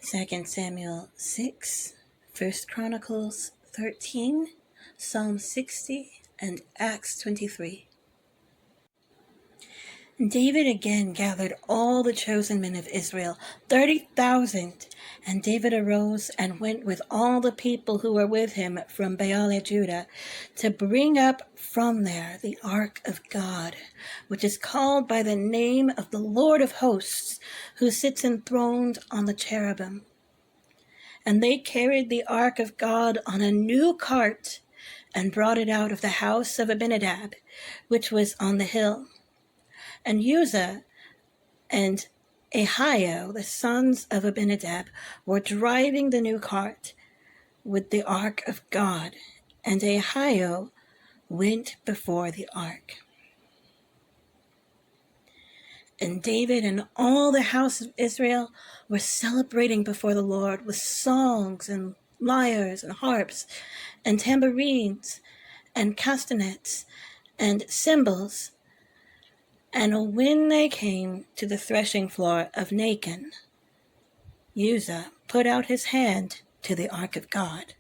2 Samuel 6, 1 Chronicles 13, Psalm 60, and Acts 23. David again gathered all the chosen men of Israel, 30,000. And David arose and went with all the people who were with him from Baal-Judah to bring up from there the ark of God, which is called by the name of the Lord of hosts, who sits enthroned on the cherubim. And they carried the ark of God on a new cart and brought it out of the house of Abinadab, which was on the hill. And Uzzah and Ahio, the sons of Abinadab, were driving the new cart with the ark of God, and Ahio went before the ark. And David and all the house of Israel were celebrating before the Lord with songs and lyres and harps and tambourines and castanets and cymbals. And when they came to the threshing floor of Nacon, Uzzah put out his hand to the ark of God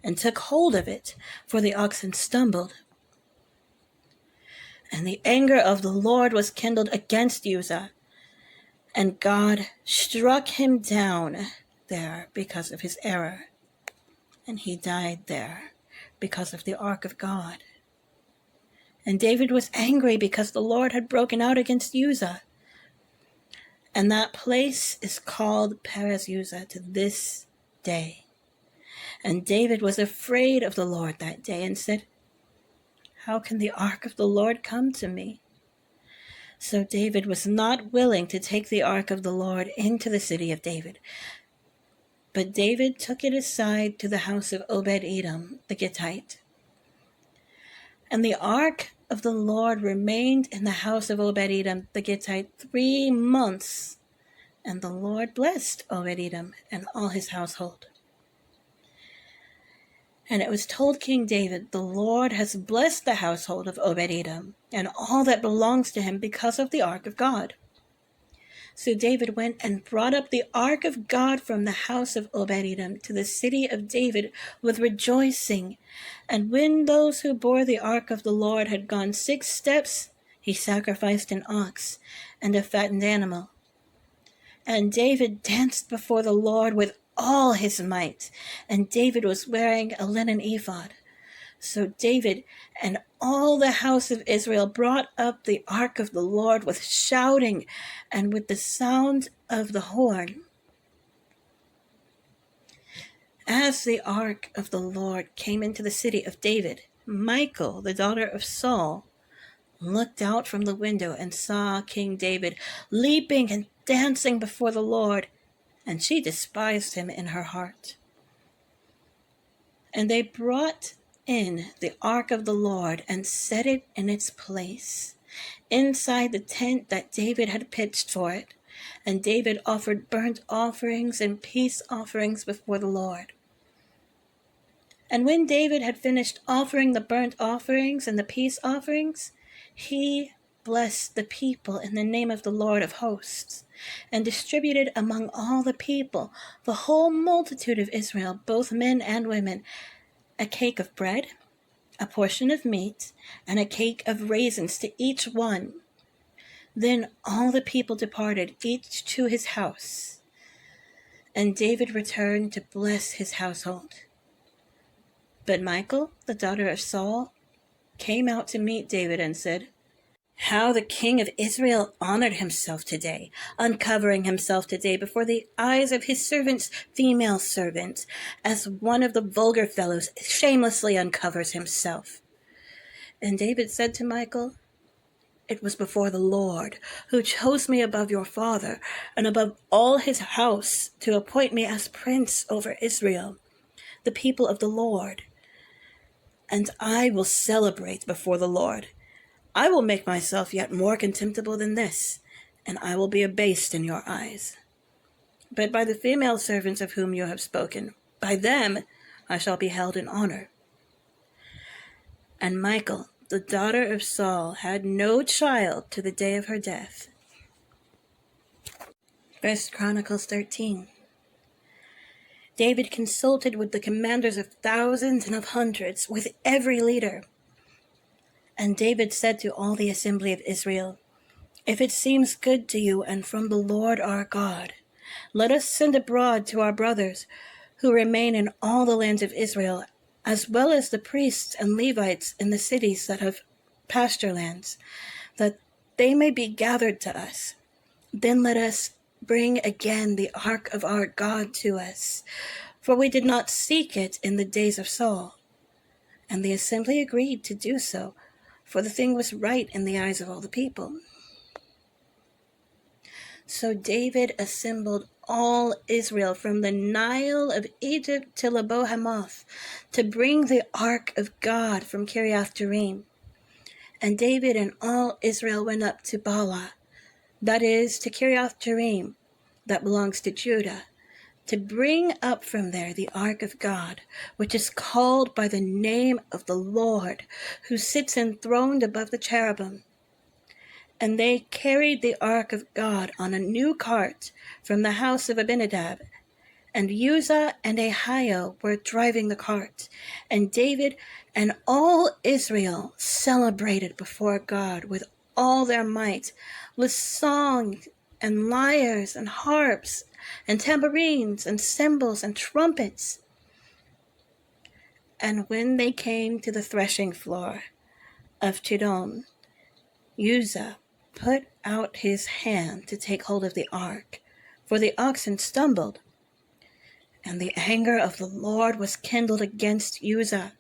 and took hold of it, for the oxen stumbled. And the anger of the Lord was kindled against Uzzah, and God struck him down there because of his error, and he died there because of the ark of God. And David was angry because the Lord had broken out against Uzzah. And that place is called Perez Uzzah to this day. And David was afraid of the Lord that day and said, "How can the ark of the Lord come to me?" So David was not willing to take the ark of the Lord into the city of David. But David took it aside to the house of Obed-Edom the Gittite. And the ark of the Lord remained in the house of Obed-Edom the Gittite 3 months, and the Lord blessed Obed-Edom and all his household. And it was told King David, "The Lord has blessed the household of Obed-Edom and all that belongs to him because of the ark of God." So David went and brought up the ark of God from the house of Obed-Edom to the city of David with rejoicing. And when those who bore the ark of the Lord had gone 6 steps, he sacrificed an ox and a fattened animal. And David danced before the Lord with all his might, and David was wearing a linen ephod. So David and all the house of Israel brought up the ark of the Lord with shouting and with the sound of the horn. As the ark of the Lord came into the city of David, Michal, the daughter of Saul, looked out from the window and saw King David leaping and dancing before the Lord, and she despised him in her heart. And they brought in the ark of the Lord and set it in its place inside the tent that David had pitched for it. And David offered burnt offerings and peace offerings before the Lord. And when David had finished offering the burnt offerings and the peace offerings, he blessed the people in the name of the Lord of hosts, and distributed among all the people, the whole multitude of Israel, both men and women, a cake of bread, a portion of meat, and a cake of raisins to each one. Then all the people departed, each to his house. And David returned to bless his household. But Michal, the daughter of Saul, came out to meet David and said, "How the king of Israel honored himself today, uncovering himself today before the eyes of his servants, female servants, as one of the vulgar fellows shamelessly uncovers himself." And David said to Michal, "It was before the Lord, who chose me above your father and above all his house to appoint me as prince over Israel, the people of the Lord. And I will celebrate before the Lord. I will make myself yet more contemptible than this, and I will be abased in your eyes. But by the female servants of whom you have spoken, by them I shall be held in honor." And Michal, the daughter of Saul, had no child to the day of her death. 1 Chronicles 13. David consulted with the commanders of thousands and of hundreds, with every leader. And David said to all the assembly of Israel, "If it seems good to you and from the Lord our God, let us send abroad to our brothers who remain in all the lands of Israel, as well as the priests and Levites in the cities that have pasture lands, that they may be gathered to us. Then let us bring again the ark of our God to us, for we did not seek it in the days of Saul." And the assembly agreed to do so, for the thing was right in the eyes of all the people. So David assembled all Israel from the Nile of Egypt to Lebo-Hamath to bring the ark of God from Kiriath-Jearim. And David and all Israel went up to Baalah, that is, to Kiriath-Jearim, that belongs to Judah, to bring up from there the ark of God, which is called by the name of the Lord, who sits enthroned above the cherubim. And they carried the ark of God on a new cart from the house of Abinadab, and Uzzah and Ahio were driving the cart, and David and all Israel celebrated before God with all their might, with songs and lyres and harps and tambourines and cymbals and trumpets. And when they came to the threshing floor of Chidon, Uzzah put out his hand to take hold of the ark, for the oxen stumbled. And the anger of the Lord was kindled against Uzzah,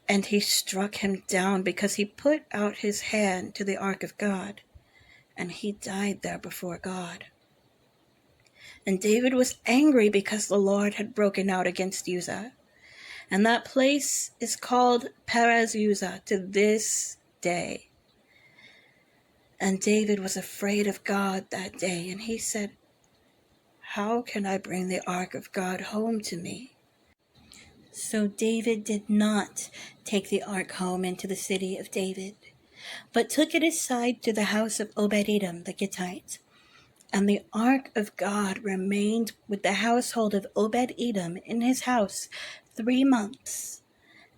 and he struck him down because he put out his hand to the ark of God, and he died there before God. And David was angry because the Lord had broken out against Uzzah, and that place is called Perez Uzzah to this day. And David was afraid of God that day, and he said, "How can I bring the ark of God home to me?" So David did not take the ark home into the city of David, but took it aside to the house of Obed-Edom the Gittite. And the ark of God remained with the household of Obed-Edom in his house 3 months.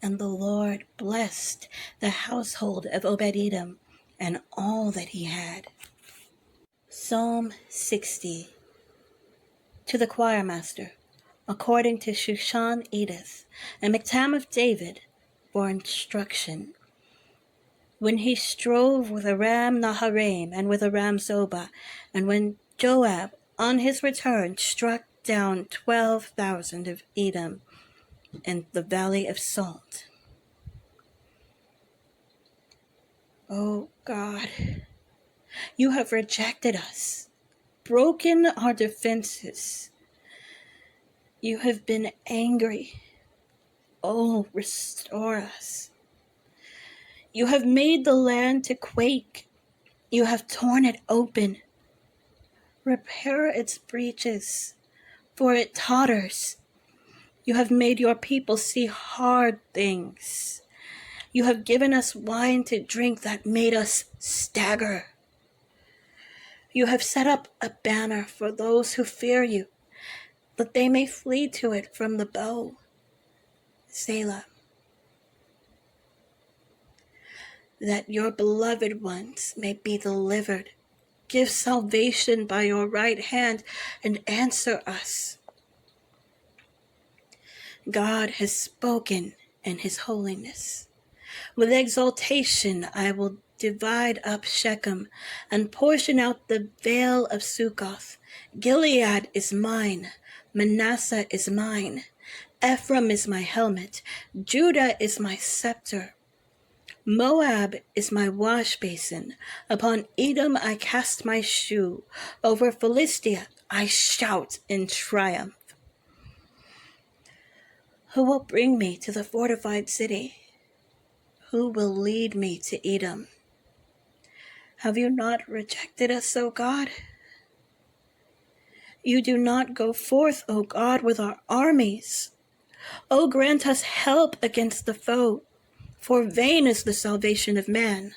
And the Lord blessed the household of Obed-Edom and all that he had. Psalm 60. To the choirmaster, according to Shushan Edith, a miktam of David, for instruction. When he strove with Aram Naharaim and with Aram Zobah, and when Joab, on his return, struck down 12,000 of Edom in the valley of Salt. O God, you have rejected us, broken our defenses. You have been angry. Oh, restore us. You have made the land to quake. You have torn it open. Repair its breaches, for it totters. You have made your people see hard things. You have given us wine to drink that made us stagger. You have set up a banner for those who fear you, that they may flee to it from the bow. Selah. That your beloved ones may be delivered. Give salvation by your right hand and answer us. God has spoken in his holiness. With exultation I will divide up Shechem and portion out the vale of Succoth. Gilead is mine, Manasseh is mine, Ephraim is my helmet, Judah is my scepter. Moab is my wash basin. Upon Edom I cast my shoe. Over Philistia I shout in triumph. Who will bring me to the fortified city? Who will lead me to Edom? Have you not rejected us, O God? You do not go forth, O God, with our armies. O grant us help against the foe, for vain is the salvation of man.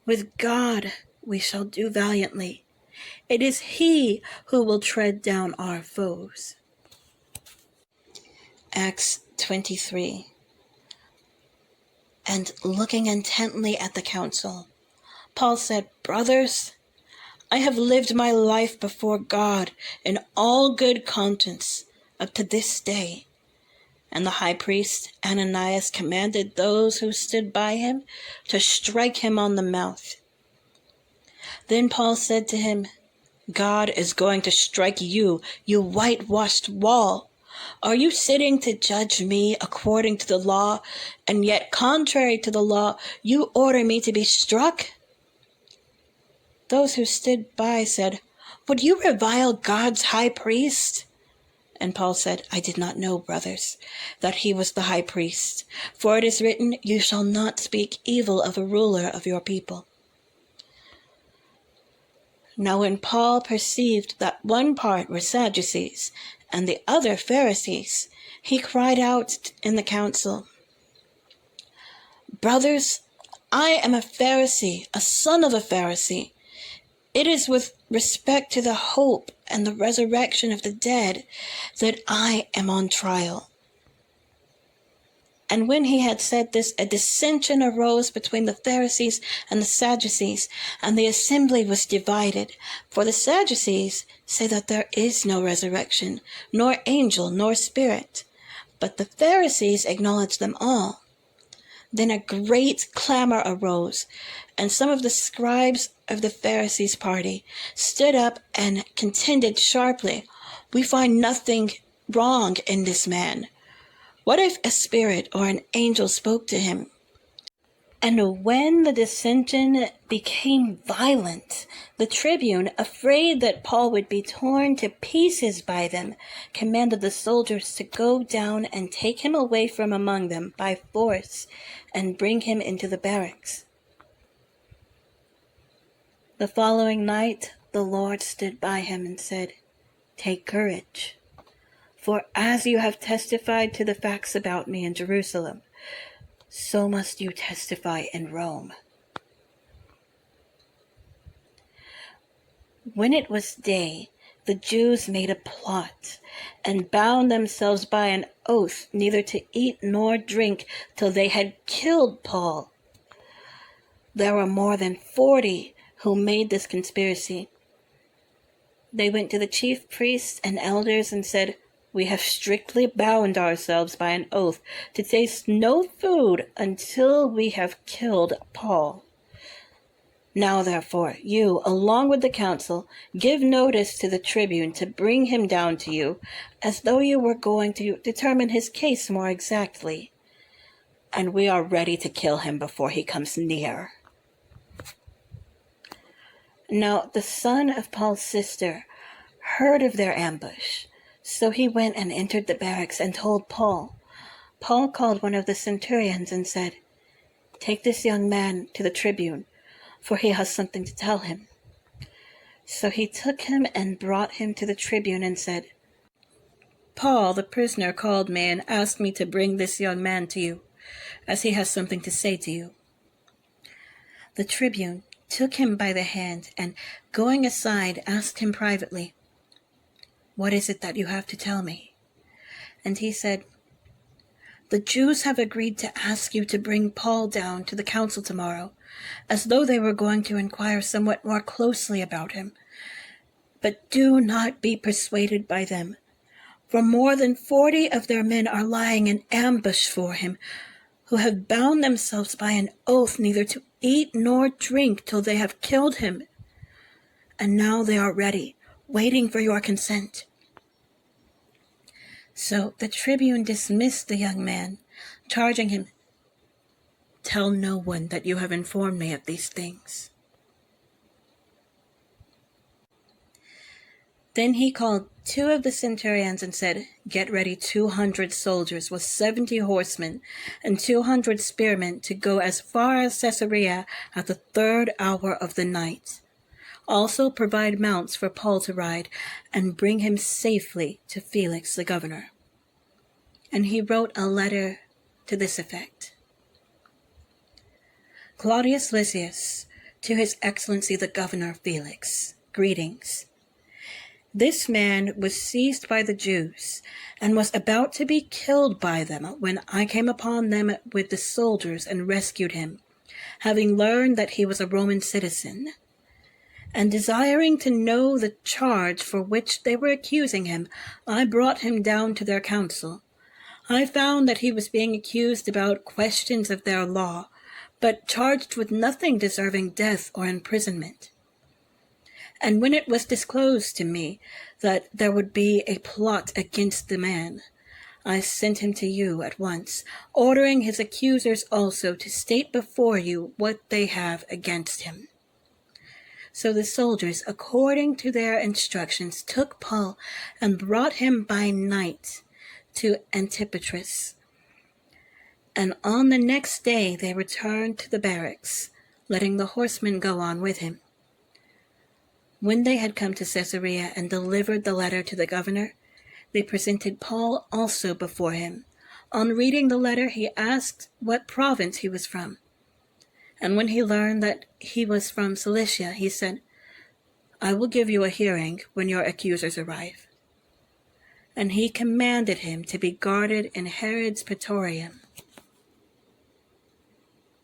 With God we shall do valiantly. It is he who will tread down our foes. Acts 23. And looking intently at the council, Paul said, "Brothers, I have lived my life before God in all good conscience up to this day." And the high priest Ananias commanded those who stood by him to strike him on the mouth. Then Paul said to him, "God is going to strike you, you whitewashed wall. Are you sitting to judge me according to the law, and yet contrary to the law you order me to be struck?" Those who stood by said, "Would you revile God's high priest?" And Paul said, "I did not know, brothers, that he was the high priest. For it is written, 'You shall not speak evil of a ruler of your people.'" Now when Paul perceived that one part were Sadducees and the other Pharisees, he cried out in the council, "Brothers, I am a Pharisee, a son of a Pharisee. It is with respect to the hope and the resurrection of the dead that I am on trial." And when he had said this, a dissension arose between the Pharisees and the Sadducees, and the assembly was divided. For the Sadducees say that there is no resurrection, nor angel, nor spirit, but the Pharisees acknowledge them all. Then a great clamor arose, and some of the scribes of the Pharisees' party stood up and contended sharply, "We find nothing wrong in this man. What if a spirit or an angel spoke to him?" And when the dissension became violent, the tribune, afraid that Paul would be torn to pieces by them, commanded the soldiers to go down and take him away from among them by force and bring him into the barracks. The following night the Lord stood by him and said, "Take courage, for as you have testified to the facts about me in Jerusalem, so must you testify in Rome." When it was day, the Jews made a plot and bound themselves by an oath neither to eat nor drink till they had killed Paul. There were more than 40 who made this conspiracy. They went to the chief priests and elders and said, "We have strictly bound ourselves by an oath to taste no food until we have killed Paul. Now, therefore, you, along with the council, give notice to the tribune to bring him down to you, as though you were going to determine his case more exactly. And we are ready to kill him before he comes near." Now the son of Paul's sister heard of their ambush, so he went and entered the barracks and told Paul. Paul called one of the centurions and said, "Take this young man to the tribune, for he has something to tell him." So he took him and brought him to the tribune and said, "Paul, the prisoner, called me and asked me to bring this young man to you, as he has something to say to you." The tribune took him by the hand and, going aside, asked him privately, "What is it that you have to tell me?" And he said, "The Jews have agreed to ask you to bring Paul down to the council tomorrow, as though they were going to inquire somewhat more closely about him. But do not be persuaded by them, for more than 40 of their men are lying in ambush for him, who have bound themselves by an oath neither to eat nor drink till they have killed him. And now they are ready, waiting for your consent." So the tribune dismissed the young man, charging him, "Tell no one that you have informed me of these things." Then he called 2 of the centurions and said, "Get ready 200 soldiers with 70 horsemen and 200 spearmen to go as far as Caesarea at the 3rd hour of the night. Also provide mounts for Paul to ride and bring him safely to Felix the governor." And he wrote a letter to this effect: "Claudius Lysias, to His Excellency the Governor Felix, greetings. This man was seized by the Jews and was about to be killed by them when I came upon them with the soldiers and rescued him, having learned that he was a Roman citizen. And desiring to know the charge for which they were accusing him, I brought him down to their council. I found that he was being accused about questions of their law, but charged with nothing deserving death or imprisonment. And when it was disclosed to me that there would be a plot against the man, I sent him to you at once, ordering his accusers also to state before you what they have against him. So the soldiers, according to their instructions, took Paul and brought him by night to Antipatris. And on the next day they returned to the barracks, letting the horsemen go on with him. When they had come to Caesarea and delivered the letter to the governor, they presented Paul also before him. On reading the letter, he asked what province he was from. And when he learned that he was from Cilicia, he said, "I will give you a hearing when your accusers arrive." And he commanded him to be guarded in Herod's praetorium.